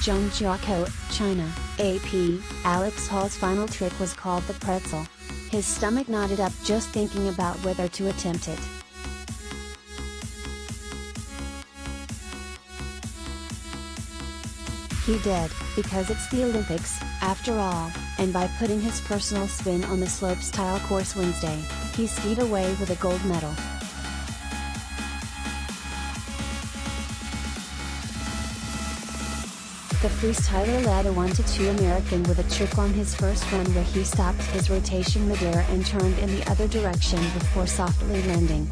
ZHANGJIAKOU, China, AP, Alex Hall's final trick was called the Pretzel. His stomach knotted up just thinking about whether to attempt it. He did, because it's the Olympics, after all, and by putting his personal spin on the slopestyle course Wednesday, he skied away with a gold medal. The freestyler led a 1-2 American with a trick on his first run where he stopped his rotation midair and turned in the other direction before softly landing.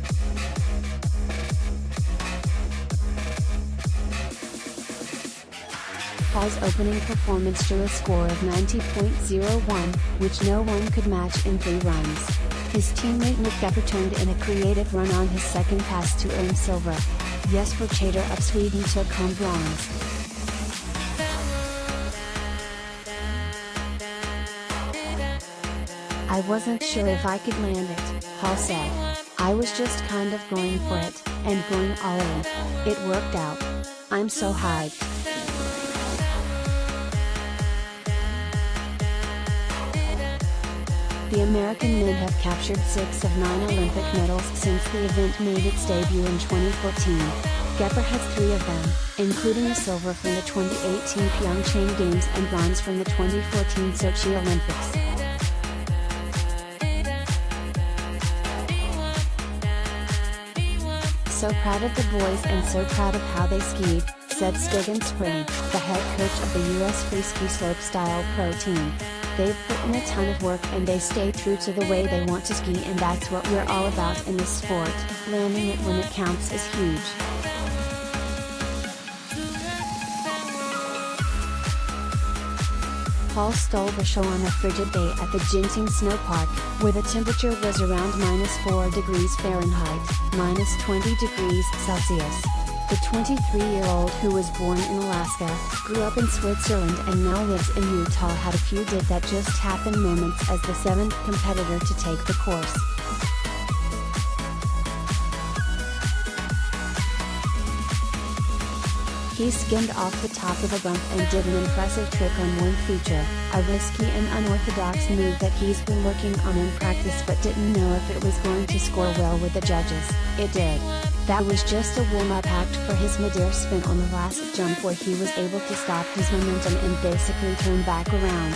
Hall's opening performance drew a score of 90.01, which no one could match in 3 runs. His teammate Nick Gepper turned in a creative run on his second pass to earn silver. Jesper Chater of Sweden took home bronze. I wasn't sure if I could land it, Hall said. I was just kind of going for it, and going all in. It worked out. I'm so hyped. The American men have captured 6 of 9 Olympic medals since the event made its debut in 2014. Gepper has 3 of them, including a silver from the 2018 Pyeongchang Games and bronze from the 2014 Sochi Olympics. So proud of the boys and so proud of how they skied, said Stigan Spring, the head coach of the US Free Ski Slopestyle Pro team. They've put in a ton of work and they stay true to the way they want to ski, and that's what we're all about in this sport. Landing it when it counts is huge. Hall stole the show on a frigid day at the Jinting Snow Park, where the temperature was around -4 degrees Fahrenheit, -20 degrees Celsius. The 23-year-old, who was born in Alaska, grew up in Switzerland and now lives in Utah, had a few did that just happen moments as the 7th competitor to take the course. He skimmed off the top of a bump and did an impressive trick on one feature, a risky and unorthodox move that he's been working on in practice but didn't know if it was going to score well with the judges. It did. That was just a warm-up act for his midair spin on the last jump, where he was able to stop his momentum and basically turn back around.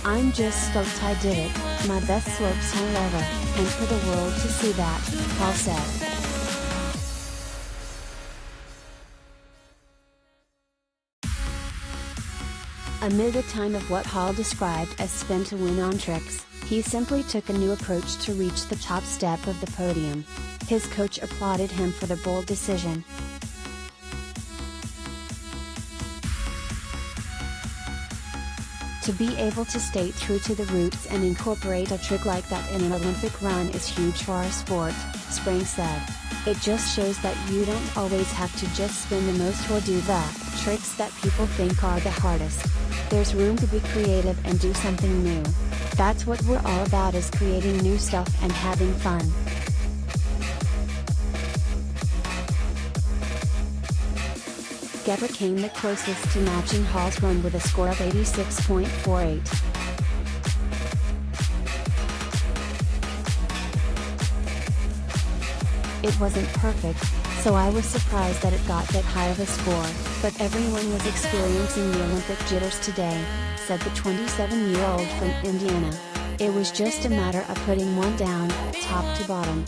I'm just stoked I did it, my best slopestyle ever, and for the world to see that, Hall said. Amid a time of what Hall described as spin to win on tricks, he simply took a new approach to reach the top step of the podium. His coach applauded him for the bold decision. To be able to stay true to the roots and incorporate a trick like that in an Olympic run is huge for our sport, Spring said. It just shows that you don't always have to just spin the most or do the tricks that people think are the hardest. There's room to be creative and do something new. That's what we're all about, is creating new stuff and having fun. Gepper came the closest to matching Hall's run with a score of 86.48. It wasn't perfect, so I was surprised that it got that high of a score, but everyone was experiencing the Olympic jitters today, said the 27-year-old from Indiana. It was just a matter of putting one down, top to bottom.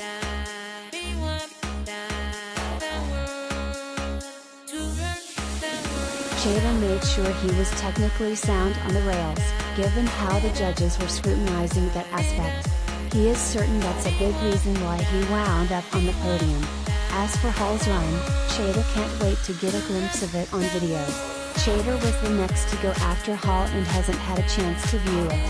Chater made sure he was technically sound on the rails, given how the judges were scrutinizing that aspect. He is certain that's a big reason why he wound up on the podium. As for Hall's run, Chater can't wait to get a glimpse of it on video. Chater was the next to go after Hall and hasn't had a chance to view it.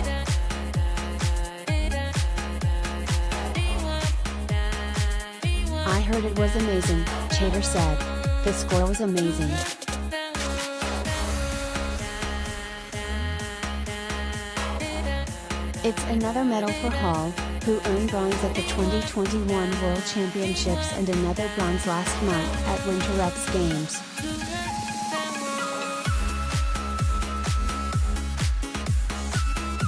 I heard it was amazing, Chater said. The score was amazing. It's another medal for Hall, who earned bronze at the 2021 World Championships and another bronze last month at Winter X Games.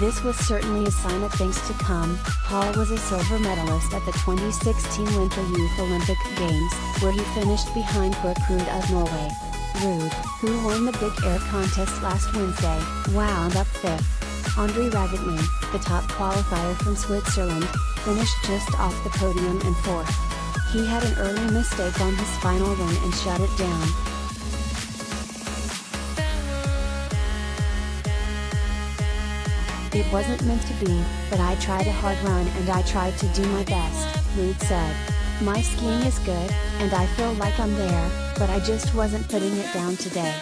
This was certainly a sign of things to come. Paul was a silver medalist at the 2016 Winter Youth Olympic Games, where he finished behind Brooke Ruud of Norway. Ruud, who won the big air contest last Wednesday, wound up fifth. Andre Ragatman, the top qualifier from Switzerland, finished just off the podium in fourth. He had an early mistake on his final run and shut it down. "It wasn't meant to be, but I tried a hard run and I tried to do my best," Ruud said. "My skiing is good, and I feel like I'm there, but I just wasn't putting it down today."